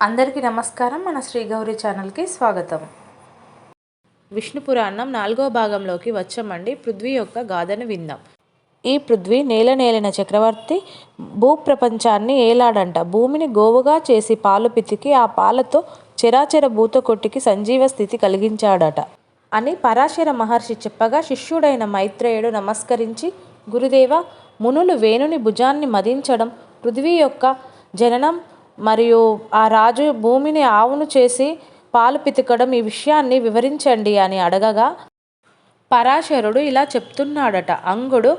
అందరికీ నమస్కారం. మన శ్రీ గౌరీ ఛానల్కి స్వాగతం. విష్ణు పురాణం 4వ భాగంలోకి వచ్చామండి. పృథ్వీ యొక్క గాథను విందాం. ఈ పృథ్వీ నేలనేలిన చక్రవర్తి భూప్రపంచాన్ని ఏలాడంట. భూమిని గోవుగా చేసి పాలు పితికి ఆ పాలతో చరాచర భూతకొట్టికి సంజీవ స్థితి కలిగించాడట అని పరాశర మహర్షి చెప్పగా శిష్యుడైన మైత్రేయుడు నమస్కరించి, గురుదేవ, మునులు వేణుని భుజాన్ని మదించడం, పృథ్వీ యొక్క జననం మరియు ఆ రాజు భూమిని ఆవును చేసి పాలు పితకడం, ఈ విషయాన్ని వివరించండి అని అడగగా పరాశరుడు ఇలా చెప్తున్నాడట. అంగుడు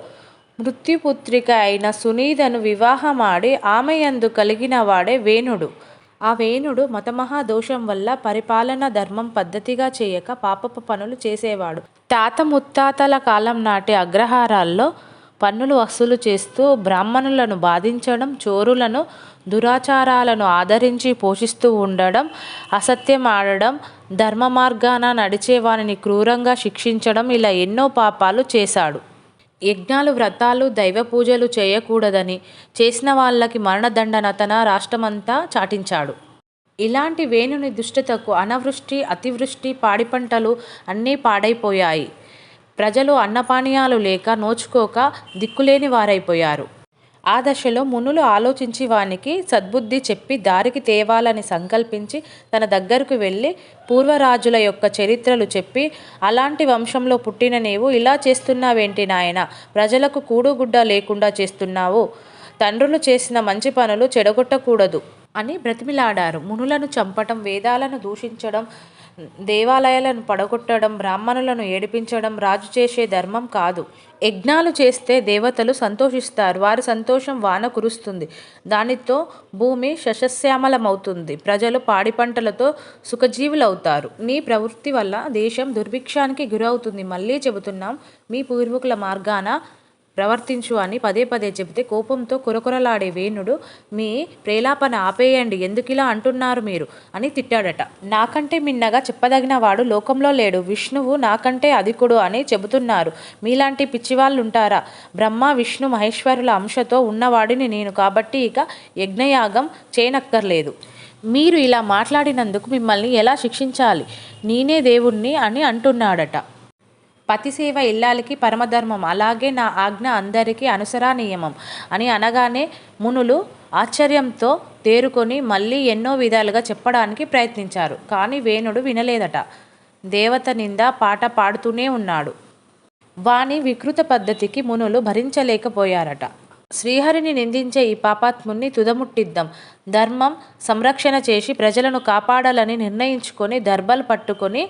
మృత్యుపుత్రిక అయిన సునీదను వివాహమాడి ఆమె యందు కలిగిన వాడే వేణుడు. ఆ వేణుడు మతమహాదోషం వల్ల పరిపాలన ధర్మం పద్ధతిగా చేయక పాపపు పనులు చేసేవాడు. తాత ముత్తాతల కాలం నాటి అగ్రహారాల్లో పన్నులు వసూలు చేస్తూ బ్రాహ్మణులను బాధించడం, చోరులను దురాచారాలను ఆదరించి పోషిస్తూ ఉండడం, అసత్యం ఆడడం, ధర్మ మార్గాన నడిచేవారిని క్రూరంగా శిక్షించడం, ఇలా ఎన్నో పాపాలు చేశాడు. యజ్ఞాలు, వ్రతాలు, దైవ పూజలు చేయకూడదని చేసిన వాళ్ళకి మరణదండన తన రాష్ట్రమంతా చాటించాడు. ఇలాంటి వేణుని దుష్టతకు అనావృష్టి, అతివృష్టి, పాడి పంటలు అన్నీ పాడైపోయాయి. ప్రజలు అన్నపానీయాలు లేక నోచుకోక దిక్కులేని వారైపోయారు. ఆ దశలో మునులు ఆలోచించి వానికి సద్బుద్ధి చెప్పి దారికి తేవాలని సంకల్పించి తన దగ్గరకు వెళ్ళి పూర్వరాజుల యొక్క చరిత్రలు చెప్పి, అలాంటి వంశంలో పుట్టిన నీవు ఇలా చేస్తున్నావేంటి నాయనా, ప్రజలకు కూడుగుడ్డ లేకుండా చేస్తున్నావు, తండ్రులు చేసిన మంచి పనులు చెడగొట్టకూడదు అని బ్రతిమిలాడారు. మునులను చంపటం, వేదాలను దూషించడం, దేవాలయాలను పడగొట్టడం, బ్రాహ్మణులను ఏడిపించడం రాజు చేసే ధర్మం కాదు. యజ్ఞాలు చేస్తే దేవతలు సంతోషిస్తారు, వారి సంతోషం వాన కురుస్తుంది, దానితో భూమి శశశ్యామలమవుతుంది, ప్రజలు పాడి పంటలతో సుఖజీవులవుతారు. నీ ప్రవృత్తి వల్ల దేశం దుర్భిక్షానికి గురవుతుంది. మళ్ళీ చెబుతున్నాం, మీ పూర్వీకుల మార్గాన ప్రవర్తించు అని పదే పదే చెబితే కోపంతో కురకురలాడే వేణుడు, మీ ప్రేలాపన ఆపేయండి, ఎందుకిలా అంటున్నారు మీరు అని తిట్టాడట. నాకంటే మిన్నగా చెప్పదగిన వాడు లోకంలో లేడు, విష్ణువు నాకంటే అధికుడు అని చెబుతున్నారు, మీలాంటి పిచ్చివాళ్ళుంటారా? బ్రహ్మ విష్ణు మహేశ్వరుల అంశతో ఉన్నవాడిని నేను, కాబట్టి ఇక యజ్ఞయాగం చేయనక్కర్లేదు. మీరు ఇలా మాట్లాడినందుకు మిమ్మల్ని ఎలా శిక్షించాలి? నేనే దేవుణ్ణి అని అంటున్నాడట. పతిసేవ ఇల్లాలికి పరమధర్మం, అలాగే నా ఆజ్ఞ అందరికీ అనుసరణీయమం అని అనగానే మునులు ఆశ్చర్యంతో తేరుకొని మళ్ళీ ఎన్నో విధాలుగా చెప్పడానికి ప్రయత్నించారు. కానీ వేణుడు వినలేదట. దేవత నింద పాట పాడుతూనే ఉన్నాడు. వాని వికృత పద్ధతికి మునులు భరించలేకపోయారట. శ్రీహరిని నిందించే ఈ పాపాత్ముని తుదముట్టిద్దాం, ధర్మం సంరక్షణ చేసి ప్రజలను కాపాడాలని నిర్ణయించుకొని దర్భలు పట్టుకొని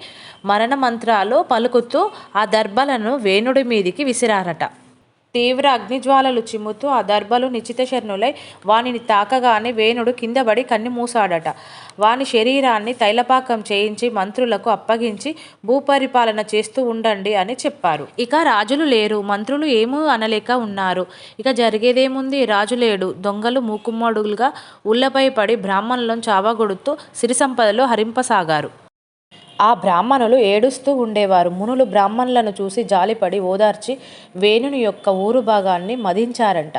మరణ మంత్రాలు పలుకుతూ ఆ దర్భలను వేణుడి మీదికి విసిరారట. తీవ్ర అగ్నిజ్వాలలు చిమ్ముతూ ఆ దర్భలు నిశ్చితశరణులై వానిని తాకగానే వేణుడు కిందపడి కన్ను మూసాడట. వాని శరీరాన్ని తైలపాకం చేయించి మంత్రులకు అప్పగించి భూపరిపాలన చేస్తూ ఉండండి అని చెప్పారు. ఇక రాజులు లేరు, మంత్రులు ఏమూ అనలేక ఉన్నారు. ఇక జరిగేదేముంది? రాజు లేడు. దొంగలు మూకుమ్మడులుగా ఊళ్ళపై పడి బ్రాహ్మణులను చావగొడుతూ సిరి సంపదలు హరింపసాగారు. ఆ బ్రాహ్మణులు ఏడుస్తూ ఉండేవారు. మునులు బ్రాహ్మణులను చూసి జాలిపడి ఓదార్చి వేణుని యొక్క ఊరు భాగాన్ని మదించారంట.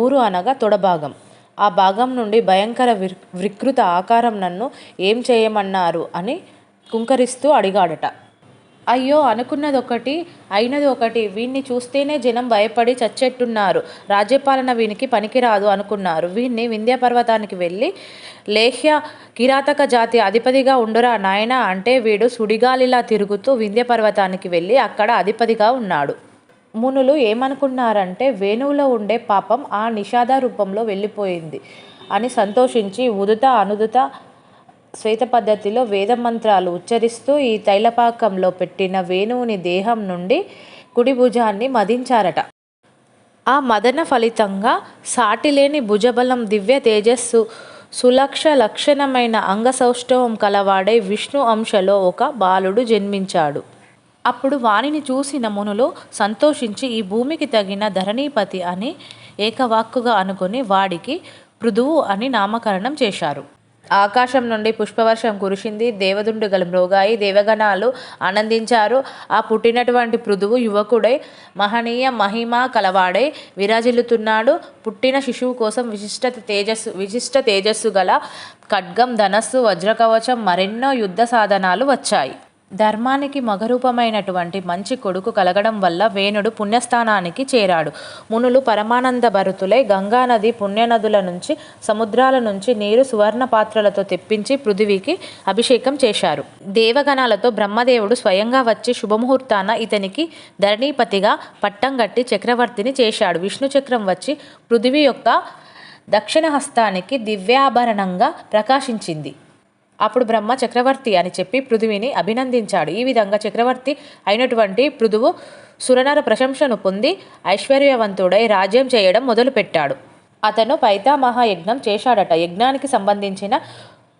ఊరు అనగా తొడభాగం. ఆ భాగం నుండి భయంకర వికృత ఆకారం నన్ను ఏం చేయమన్నారు అని కుంకరిస్తూ అడిగాడట. అయ్యో, అనుకున్నదొకటి అయినది ఒకటి, వీణ్ణి చూస్తేనే జనం భయపడి చచ్చెట్టున్నారు, రాజ్యపాలన వీనికి పనికిరాదు అనుకున్నారు. వీణ్ణి వింధ్య పర్వతానికి వెళ్ళి లేహ్య కిరాతక జాతి అధిపతిగా ఉండురా నాయన అంటే వీడు సుడిగాలిలా తిరుగుతూ వింధ్య పర్వతానికి వెళ్ళి అక్కడ అధిపతిగా ఉన్నాడు. మునులు ఏమనుకున్నారంటే వేణువులో ఉండే పాపం ఆ నిషాద రూపంలో వెళ్ళిపోయింది అని సంతోషించి ఉదుత అనుదుత శ్వేత పద్ధతిలో వేద మంత్రాలు ఉచ్చరిస్తూ ఈ తైలపాకంలో పెట్టిన వేణువుని దేహం నుండి కుడి భుజాన్ని మదించారట. ఆ మదన ఫలితంగా సాటిలేని భుజబలం, దివ్య తేజస్సు, సులక్ష లక్షణమైన అంగసౌష్ఠవం కలవాడై విష్ణు అంశలో ఒక బాలుడు జన్మించాడు. అప్పుడు వానిని చూసిన మునులు సంతోషించి ఈ భూమికి తగిన ధరణీపతి అని ఏకవాక్కుగా అనుకుని వాడికి పృథువు అని నామకరణం చేశారు. ఆకాశం నుండి పుష్పవర్షం కురిసింది. దేవదుండుగలు మ్రోగాయి. దేవగణాలు ఆనందించారు. ఆ పుట్టినటువంటి పృథువు యువకుడై మహనీయ మహిమ కలవాడై విరాజిల్లుతున్నాడు. పుట్టిన శిశువు కోసం విశిష్ట తేజస్సు గల ఖడ్గం, ధనస్సు, వజ్రకవచం, మరెన్నో యుద్ధ సాధనాలు వచ్చాయి. ధర్మానికి మగరూపమైనటువంటి మంచి కొడుకు కలగడం వల్ల వేణుడు పుణ్యస్థానానికి చేరాడు. మునులు పరమానంద భరితులై గంగానది, పుణ్యనదుల నుంచి, సముద్రాల నుంచి నీరు సువర్ణ పాత్రలతో తెప్పించి పృథివీకి అభిషేకం చేశారు. దేవగణాలతో బ్రహ్మదేవుడు స్వయంగా వచ్చి శుభముహూర్తాన ఇతనికి ధరణీపతిగా పట్టం గట్టి చక్రవర్తిని చేశాడు. విష్ణు చక్రం వచ్చి పృథివీ యొక్క దక్షిణ హస్తానికి దివ్యాభరణంగా ప్రకాశించింది. అప్పుడు బ్రహ్మ చక్రవర్తి అని చెప్పి పృథువిని అభినందించాడు. ఈ విధంగా చక్రవర్తి అయినటువంటి పృథువు సురనర ప్రశంసను పొంది ఐశ్వర్యవంతుడై రాజ్యం చేయడం మొదలుపెట్టాడు. అతను పైతామహ యజ్ఞం చేశాడట. యజ్ఞానికి సంబంధించిన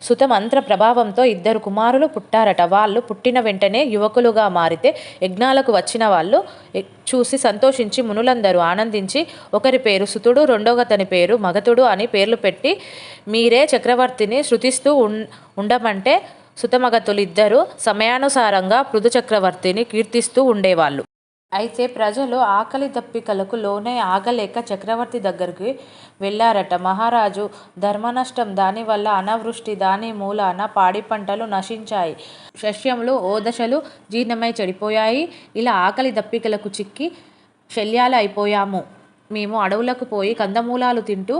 సుతమంత్ర ప్రభావంతో 2 కుమారులు పుట్టారట. వాళ్ళు పుట్టిన వెంటనే యువకులుగా మారితే యజ్ఞాలకు వచ్చిన వాళ్ళు చూసి సంతోషించి మునులందరూ ఆనందించి ఒకరి పేరు సుతుడు, రెండవతని పేరు మగతుడు అని పేర్లు పెట్టి మీరే చక్రవర్తిని శృతిస్తూ ఉండమంటే సుతమగతులు 2 సమయానుసారంగా పృథు చక్రవర్తిని కీర్తిస్తూ ఉండేవాళ్ళు. అయితే ప్రజలు ఆకలి దప్పికలకు లోనై ఆగలేక చక్రవర్తి దగ్గరికి వెళ్ళారట. మహారాజు, ధర్మనష్టం, దానివల్ల అనావృష్టి, దాని మూలాన పాడి పంటలు నశించాయి, సస్యములు ఓదశలు జీర్ణమై చెడిపోయాయి. ఇలా ఆకలి దప్పికలకు చిక్కి శల్యాలు అయిపోయాము. మేము అడవులకు పోయి కందమూలాలు తింటూ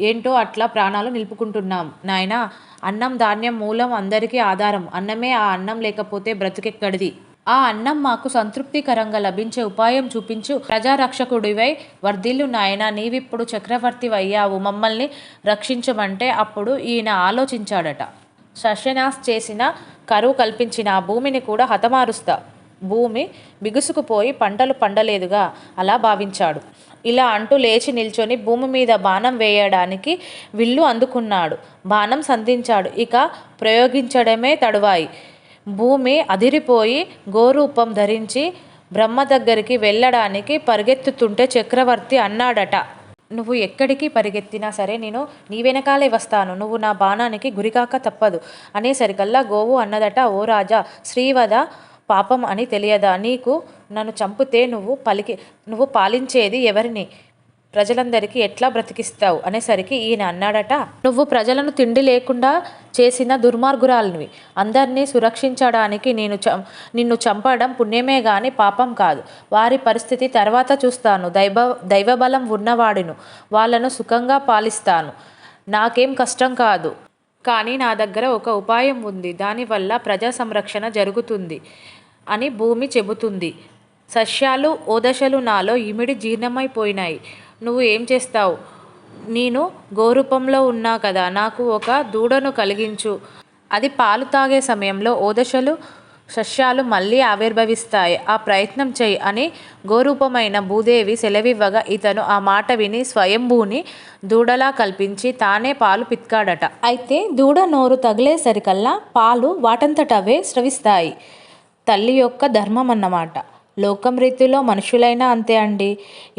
ఏంటో అట్లా ప్రాణాలు నిలుపుకుంటున్నాం. నాయనా, అన్నం ధాన్యం మూలం అందరికీ ఆధారం. అన్నమే ఆ అన్నం లేకపోతే బ్రతుకెక్కడిది? ఆ అన్నం మాకు సంతృప్తికరంగా లభించే ఉపాయం చూపించు. ప్రజారక్షకుడివై వర్ధిల్లు నాయనా, నీవిప్పుడు చక్రవర్తివయ్యావు, మమ్మల్ని రక్షించమంటే అప్పుడు ఈయన ఆలోచించాడట. సస్యనాశ్ చేసిన, కరువు కల్పించిన ఆ భూమిని కూడా హతమారుస్తా. భూమి బిగుసుకుపోయి పంటలు పండలేదుగా అలా భావించాడు. ఇలా అంటూ లేచి నిల్చొని భూమి మీద బాణం వేయడానికి విల్లు అందుకున్నాడు. బాణం సంధించాడు. ఇక ప్రయోగించడమే తడువాయి. భూమి అదిరిపోయి గోరూపం ధరించి బ్రహ్మ దగ్గరికి వెళ్ళడానికి పరిగెత్తుతుంటే చక్రవర్తి అన్నాడట, నువ్వు ఎక్కడికి పరిగెత్తినా సరే నేను నీ వెనకాలే వస్తాను. నువ్వు నా బాణానికి గురికాక తప్పదు. అనేసరికల్లా గోవు అన్నదట, ఓ రాజా, శ్రీవధ పాపం అని తెలియదా నీకు? నన్ను చంపితే నువ్వు పాలించేది ఎవరిని? ప్రజలందరికీ ఎట్లా బ్రతికిస్తావు? అనేసరికి ఈయన అన్నాడట, నువ్వు ప్రజలను తిండి లేకుండా చేసిన దుర్మార్గురాలివి. అందరినీ సురక్షించడానికి నిన్ను చంపడం పుణ్యమే గాని పాపం కాదు. వారి పరిస్థితి తర్వాత చూస్తాను. దైవబలం ఉన్నవాడిను. వాళ్ళను సుఖంగా పాలిస్తాను. నాకేం కష్టం కాదు. కానీ నా దగ్గర ఒక ఉపాయం ఉంది. దానివల్ల ప్రజా సంరక్షణ జరుగుతుంది అని భూమి చెబుతుంది. సస్యాలు ఓదశలు నాలో ఇమిడి జీర్ణమైపోయినాయి. నువ్వు ఏం చేస్తావు? నేను గోరూపంలో ఉన్నా కదా, నాకు ఒక దూడను కలిగించు. అది పాలు తాగే సమయంలో ఓదశలు సస్యాలు మళ్ళీ ఆవిర్భవిస్తాయి. ఆ ప్రయత్నం చెయ్యి అని గోరూపమైన భూదేవి సెలవివ్వగా ఇతను ఆ మాట విని స్వయంభూని దూడలా కల్పించి తానే పాలు పిత్కాడట. అయితే దూడ నోరు తగిలేసరికల్లా పాలు వాటంతటవే స్రవిస్తాయి. తల్లి యొక్క ధర్మం అన్నమాట. లోకం రీతిలో మనుషులైనా అంతే అండి,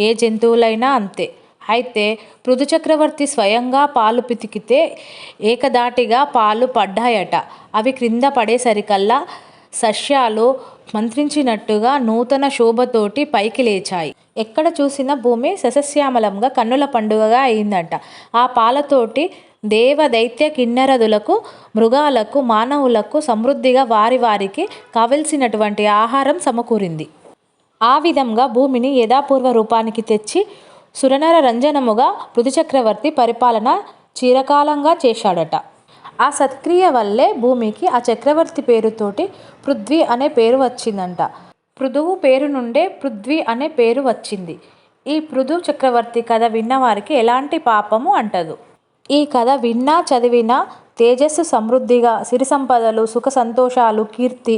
ఏ జంతువులైనా అంతే. అయితే పృథు చక్రవర్తి స్వయంగా పాలు పితికితే ఏకదాటిగా పాలు పడ్డాయట. అవి క్రింద పడేసరికల్లా సస్యాలు మంత్రించినట్టుగా నూతన శోభతోటి పైకి లేచాయి. ఎక్కడ చూసిన భూమి సస్యశ్యామలంగా కన్నుల పండుగగా అయిందట. ఆ పాలతోటి దేవ దైత్య కిన్నెరదులకు, మృగాలకు, మానవులకు సమృద్ధిగా వారికి కావలసినటువంటి ఆహారం సమకూరింది. ఆ విధంగా భూమిని యథాపూర్వ రూపానికి తెచ్చి సురనర రంజనముగా పృథుచక్రవర్తి పరిపాలన చిరకాలంగా చేశాడట. ఆ సత్క్రియ వల్లే భూమికి ఆ చక్రవర్తి పేరుతోటి పృథ్వీ అనే పేరు వచ్చిందంట. పృథువు పేరు నుండే పృథ్వీ అనే పేరు వచ్చింది. ఈ పృథు చక్రవర్తి కథ విన్నవారికి ఎలాంటి పాపము అంటదు. ఈ కథ విన్నా చదివినా తేజస్సు సమృద్ధిగా, సిరి సంపదలు, సుఖ సంతోషాలు, కీర్తి,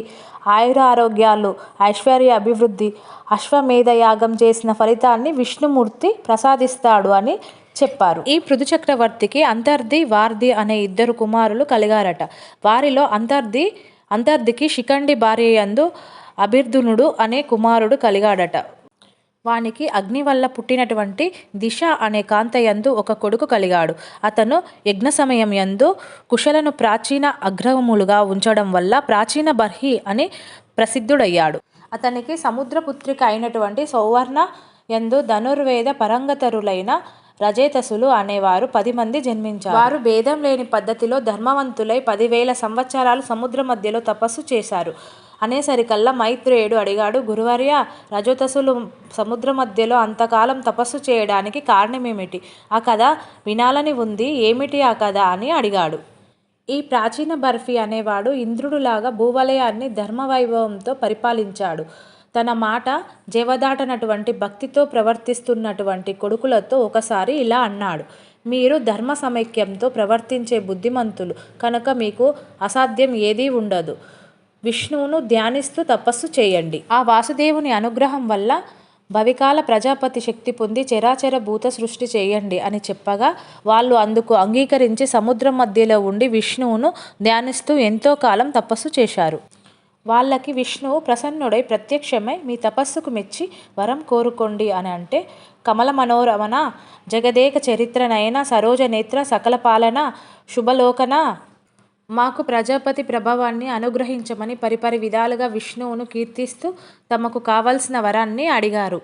ఆయురారోగ్యాలు, ఐశ్వర్య అభివృద్ధి, అశ్వమేధ యాగం చేసిన ఫలితాన్ని విష్ణుమూర్తి ప్రసాదిస్తాడు అని చెప్పారు. ఈ పృథు చక్రవర్తికి అంతర్ధి, వార్ధి అనే 2 కుమారులు కలిగారట. వారిలో అంతర్ధికి శిఖండి భార్యయందు అభిర్ధునుడు అనే కుమారుడు కలిగాడట. వానికి అగ్ని వల్ల పుట్టినటువంటి దిశ అనే కాంతయందు ఒక కొడుకు కలిగాడు. అతను యజ్ఞ సమయం యందు కుశలను ప్రాచీన అగ్రహములుగా ఉంచడం వల్ల ప్రాచీన బర్హి అని ప్రసిద్ధుడయ్యాడు. అతనికి సముద్రపుత్రిక అయినటువంటి సౌవర్ణ యందు ధనుర్వేద పరంగతరులైన రజేతసులు అనేవారు 10 మంది జన్మించారు. వారు భేదం లేని పద్ధతిలో ధర్మవంతులై 10,000 సంవత్సరాలు సముద్ర మధ్యలో తపస్సు చేశారు. అనేసరికల్లా మైత్రేయుడు అడిగాడు, గురువర్య, రజోతసులు సముద్ర మధ్యలో అంతకాలం తపస్సు చేయడానికి కారణమేమిటి? ఆ కథ వినాలని ఉంది, ఏమిటి ఆ కథ అని అడిగాడు. ఈ ప్రాచీన బర్ఫీ అనేవాడు ఇంద్రుడులాగా భూవలయాన్ని ధర్మవైభవంతో పరిపాలించాడు. తన మాట జవదాటనటువంటి భక్తితో ప్రవర్తిస్తున్నటువంటి కొడుకులతో ఒకసారి ఇలా అన్నాడు, మీరు ధర్మ సమైక్యంతో ప్రవర్తించే బుద్ధిమంతులు కనుక మీకు అసాధ్యం ఏదీ ఉండదు. విష్ణువును ధ్యానిస్తూ తపస్సు చేయండి. ఆ వాసుదేవుని అనుగ్రహం వల్ల భవికాల ప్రజాపతి శక్తి పొంది చరాచర భూత సృష్టి చేయండి అని చెప్పగా వాళ్ళు అందుకు అంగీకరించి సముద్రం మధ్యలో ఉండి విష్ణువును ధ్యానిస్తూ ఎంతో కాలం తపస్సు చేశారు. వాళ్ళకి విష్ణువు ప్రసన్నుడై ప్రత్యక్షమై మీ తపస్సుకు మెచ్చి వరం కోరుకోండి అని అంటే, కమల మనోరమణ, జగదేక చరిత్రనయన, సరోజనేత్ర, సకల పాలన, శుభలోకన, మాకు ప్రజాపతి ప్రభావాన్ని అనుగ్రహించమని పరిపరి విధాలుగా విష్ణువును కీర్తిస్తూ తమకు కావలసిన వరాన్ని అడిగారు.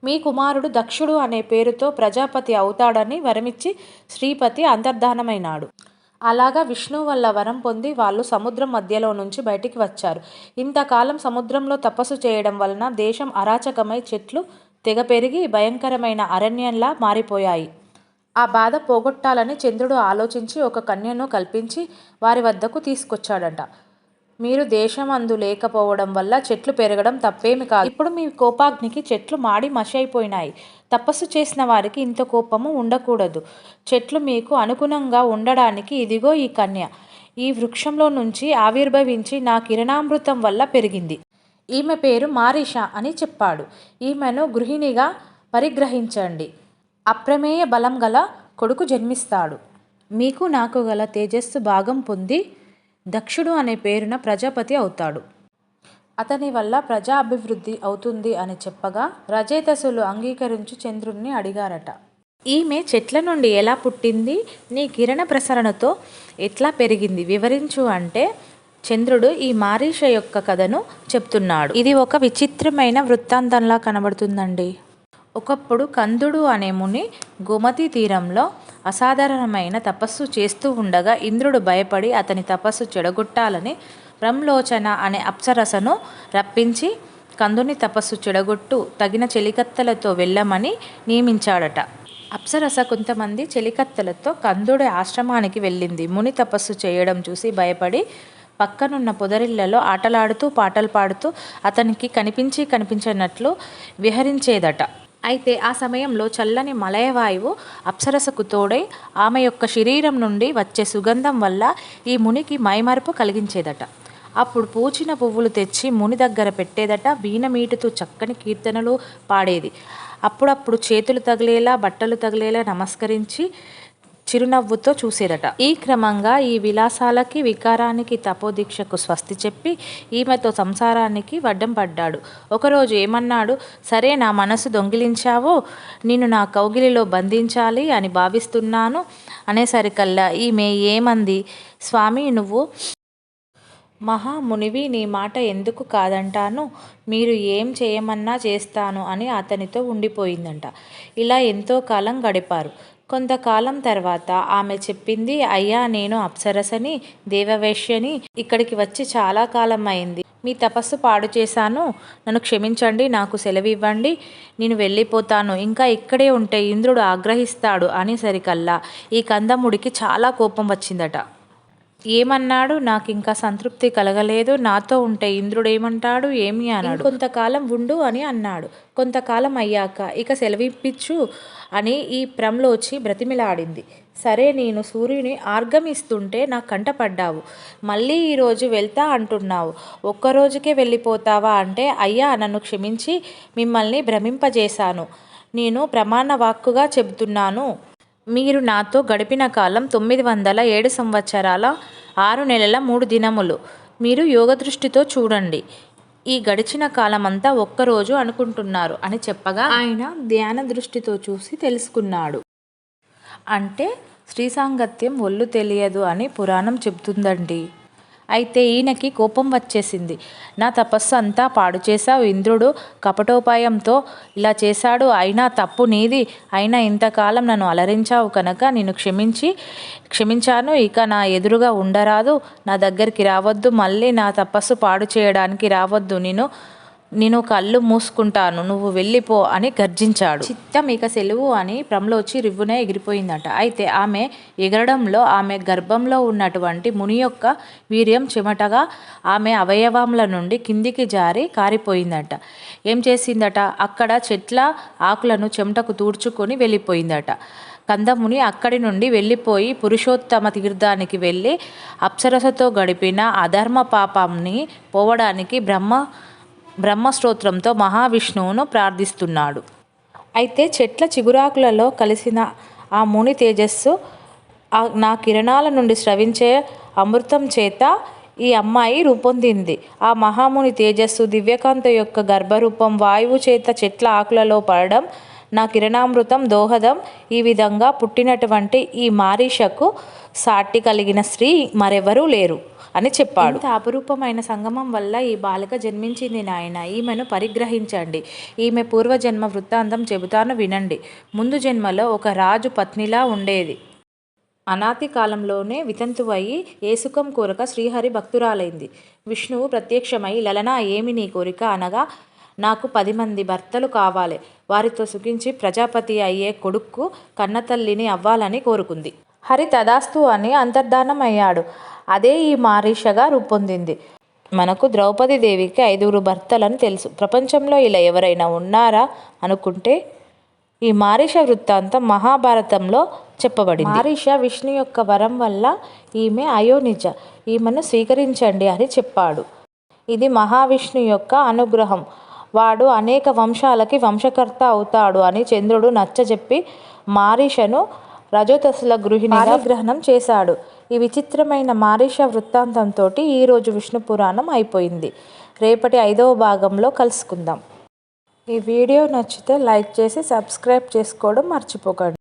మీ కుమారుడు దక్షుడు అనే పేరుతో ప్రజాపతి అవుతాడని వరమిచ్చి శ్రీపతి అంతర్ధానమైనాడు. అలాగా విష్ణువు వల్ల వరం పొంది వాళ్ళు సముద్రం మధ్యలో నుంచి బయటికి వచ్చారు. ఇంతకాలం సముద్రంలో తపస్సు చేయడం వలన దేశం అరాచకమై చెట్లు తెగ పెరిగి భయంకరమైన అరణ్యంలా మారిపోయాయి. ఆ బాధ పోగొట్టాలని చంద్రుడు ఆలోచించి ఒక కన్యను కల్పించి వారి వద్దకు తీసుకొచ్చాడట. మీరు దేశమందు లేకపోవడం వల్ల చెట్లు పెరగడం తప్పేమి కాదు. ఇప్పుడు మీ కోపాగ్నికి చెట్లు మాడి మసి అయిపోయినాయి. తపస్సు చేసిన వారికి ఇంత కోపము ఉండకూడదు. చెట్లు మీకు అనుగుణంగా ఉండడానికి ఇదిగో ఈ కన్య. ఈ వృక్షంలో నుంచి ఆవిర్భవించి నా కిరణామృతం వల్ల పెరిగింది. ఈమె పేరు మారీష అని చెప్పాడు. ఈమెను గృహిణిగా పరిగ్రహించండి. అప్రమేయ బలం గల కొడుకు జన్మిస్తాడు. మీకు నాకు గల తేజస్సు భాగం పొంది దక్షుడు అనే పేరున ప్రజాపతి అవుతాడు. అతని వల్ల ప్రజా అభివృద్ధి అవుతుంది అని చెప్పగా రజేతసులు అంగీకరించి చంద్రుణ్ణి అడిగారట. ఈమె చెట్ల నుండి ఎలా పుట్టింది? నీ కిరణ ప్రసరణతో ఎట్లా పెరిగింది వివరించు అంటే చంద్రుడు ఈ మారీష యొక్క కథను చెప్తున్నాడు. ఇది ఒక విచిత్రమైన వృత్తాంతంలా కనబడుతుందండి. ఒకప్పుడు కందుడు అనే ముని గోమతీ తీరంలో అసాధారణమైన తపస్సు చేస్తూ ఉండగా ఇంద్రుడు భయపడి అతని తపస్సు చెడగొట్టాలని బ్రహ్మలోచన అనే అప్సరసను రప్పించి కందుని తపస్సు చెడగొట్టు తగిన చెలికత్తెలతో వెళ్ళమని నియమించాడట. అప్సరస కొంతమంది చెలికత్తెలతో కందుడి ఆశ్రమానికి వెళ్ళింది. ముని తపస్సు చేయడం చూసి భయపడి పక్కనున్న పొదరిళ్లలో ఆటలాడుతూ పాటలు పాడుతూ అతనికి కనిపించినట్లు విహరించేదట. అయితే ఆ సమయంలో చల్లని మలయవాయువు అప్సరసకు తోడై ఆమె యొక్క శరీరం నుండి వచ్చే సుగంధం వల్ల ఈ మునికి మైమరుపు కలిగించేదట. అప్పుడు పూచిన పువ్వులు తెచ్చి ముని దగ్గర పెట్టేదట. వీణ మీటుతూ చక్కని కీర్తనలు పాడేది. అప్పుడప్పుడు చేతులు తగిలేలా బట్టలు తగిలేలా నమస్కరించి చిరునవ్వుతో చూసేదట. ఈ క్రమంగా ఈ విలాసాలకి వికారానికి తపోదీక్షకు స్వస్తి చెప్పి ఈమెతో సంసారానికి వడ్డం పడ్డాడు. ఒకరోజు ఏమన్నాడు, సరే నా మనసు దొంగిలించావు, నిన్ను నా కౌగిలిలో బంధించాలి అని భావిస్తున్నాను అనేసరికల్లా ఈమె ఏమంది, స్వామి నువ్వు మహామునివి, నీ మాట ఎందుకు కాదంటాను, మీరు ఏం చేయమన్నా చేస్తాను అని అతనితో ఉండిపోయిందంట. ఇలా ఎంతో కాలం గడిపారు. కొంతకాలం తర్వాత ఆమె చెప్పింది, అయ్యా నేను అప్సరసని, దేవవేశ్యని, ఇక్కడికి వచ్చి చాలా కాలం అయింది. మీ తపస్సు పాడు చేశాను, నన్ను క్షమించండి, నాకు సెలవివ్వండి, నేను వెళ్ళిపోతాను, ఇంకా ఇక్కడే ఉంటే ఇంద్రుడు ఆగ్రహిస్తాడు అనేసరికల్లా ఈ కందముడికి చాలా కోపం వచ్చిందట. ఏమన్నాడు, నాకు ఇంకా సంతృప్తి కలగలేదు, నాతో ఉంటే ఇంద్రుడేమంటాడు, ఏమి అన్నాడు. కొంతకాలం ఉండు అని అన్నాడు. కొంతకాలం అయ్యాక ఇక సెలవిప్పించు అని ఈ ప్రమ్లోచి బ్రతిమిలాడింది. సరే నేను సూర్యుని ఆర్గమిస్తుంటే నా కంటపడ్డావు, మళ్ళీ ఈరోజు వెళ్తా అంటున్నావు, ఒక్కరోజుకే వెళ్ళిపోతావా అంటే, అయ్యా నన్ను క్షమించి మిమ్మల్ని భ్రమింపజేశాను, నేను ప్రమాణ వాక్కుగా చెబుతున్నాను, మీరు నాతో గడిపిన కాలం 907 సంవత్సరాల 6 నెలల 3 దినములు. మీరు యోగదృష్టితో చూడండి. ఈ గడిచిన కాలమంతా ఒక్కరోజు అనుకుంటున్నారు అని చెప్పగా ఆయన ధ్యాన దృష్టితో చూసి తెలుసుకున్నాడు. అంటే స్త్రీ సాంగత్యం ఒళ్ళు తెలియదు అని పురాణం చెబుతుందండి. అయితే ఈయనకి కోపం వచ్చేసింది. నా తపస్సు అంతా పాడు చేశావు, ఇంద్రుడు కపటోపాయంతో ఇలా చేశాడు, అయినా తప్పు నీది, అయినా ఇంతకాలం నన్ను అలరించావు కనుక నిన్ను క్షమించాను, ఇక నా ఎదురుగా ఉండరాదు, నా దగ్గరికి రావద్దు, మళ్ళీ నా తపస్సు పాడు చేయడానికి రావద్దు, నేను కళ్ళు మూసుకుంటాను, నువ్వు వెళ్ళిపో అని గర్జించాడు. చిత్తం ఇక సెలవు అని ప్రమ్లోచి రివ్వునే ఎగిరిపోయిందట. అయితే ఆమె ఎగరడంలో ఆమె గర్భంలో ఉన్నటువంటి ముని యొక్క వీర్యం చెమటగా ఆమె అవయవముల నుండి కిందికి జారి కారిపోయిందట. ఏం చేసిందట? అక్కడ చెట్ల ఆకులను చెమటకు తూడ్చుకొని వెళ్ళిపోయిందట. కందముని అక్కడి నుండి వెళ్ళిపోయి పురుషోత్తమ తీర్థానికి వెళ్ళి అప్సరసతో గడిపిన అధర్మ పాపాన్ని పోవడానికి బ్రహ్మస్తోత్రంతో మహావిష్ణువును ప్రార్థిస్తున్నాడు. అయితే చెట్ల చిగురాకులలో కలిసిన ఆ ముని తేజస్సు నా కిరణాల నుండి స్రవించే అమృతం చేత ఈ అమ్మాయి రూపొందింది. ఆ మహాముని తేజస్సు దివ్యకాంత యొక్క గర్భరూపం వాయువు చేత చెట్ల ఆకులలో పడడం నా కిరణామృతం దోహదం. ఈ విధంగా పుట్టినటువంటి ఈ మారీషకు సాటి కలిగిన స్త్రీ మరెవరూ లేరు అని చెప్పాడు. ఇంత అపురూపమైన సంగమం వల్ల ఈ బాలిక జన్మించింది నాయన. ఈమెను పరిగ్రహించండి. ఈమె పూర్వజన్మ వృత్తాంతం చెబుతాను వినండి. ముందు జన్మలో ఒక రాజు పత్నిలా ఉండేది. అనాది కాలంలోనే వితంతువయి ఏ సుఖం కోరక శ్రీహరి భక్తురాలైంది. విష్ణువు ప్రత్యక్షమై లలనా ఏమి నీ కోరిక అనగా నాకు 10 మంది భర్తలు కావాలి, వారితో సుఖించి ప్రజాపతి అయ్యే కొడుక్కు కన్నతల్లిని అవ్వాలని కోరుకుంది. హరి తదాస్తు అని అంతర్ధానం అయ్యాడు. అదే ఈ మారీషగా రూపొందింది. మనకు ద్రౌపది దేవికి 5 భర్తలని తెలుసు. ప్రపంచంలో ఇలా ఎవరైనా ఉన్నారా అనుకుంటే ఈ మారీష వృత్తాంతం మహాభారతంలో చెప్పబడింది. మారీష విష్ణు యొక్క వరం వల్ల ఈమె అయోనిజ, ఈమెను స్వీకరించండి అని చెప్పాడు. ఇది మహావిష్ణు యొక్క అనుగ్రహం. వాడు అనేక వంశాలకి వంశకర్త అవుతాడు అని చంద్రుడు నచ్చజెప్పి మారీషను రజోతసుల గృహిణిగా గ్రహణం చేశాడు. ఈ విచిత్రమైన మారీష వృత్తాంతంతో ఈరోజు విష్ణు పురాణం అయిపోయింది. రేపటి 5వ భాగంలో కలుసుకుందాం. ఈ వీడియో నచ్చితే లైక్ చేసి సబ్స్క్రైబ్ చేసుకోవడం మర్చిపోకండి.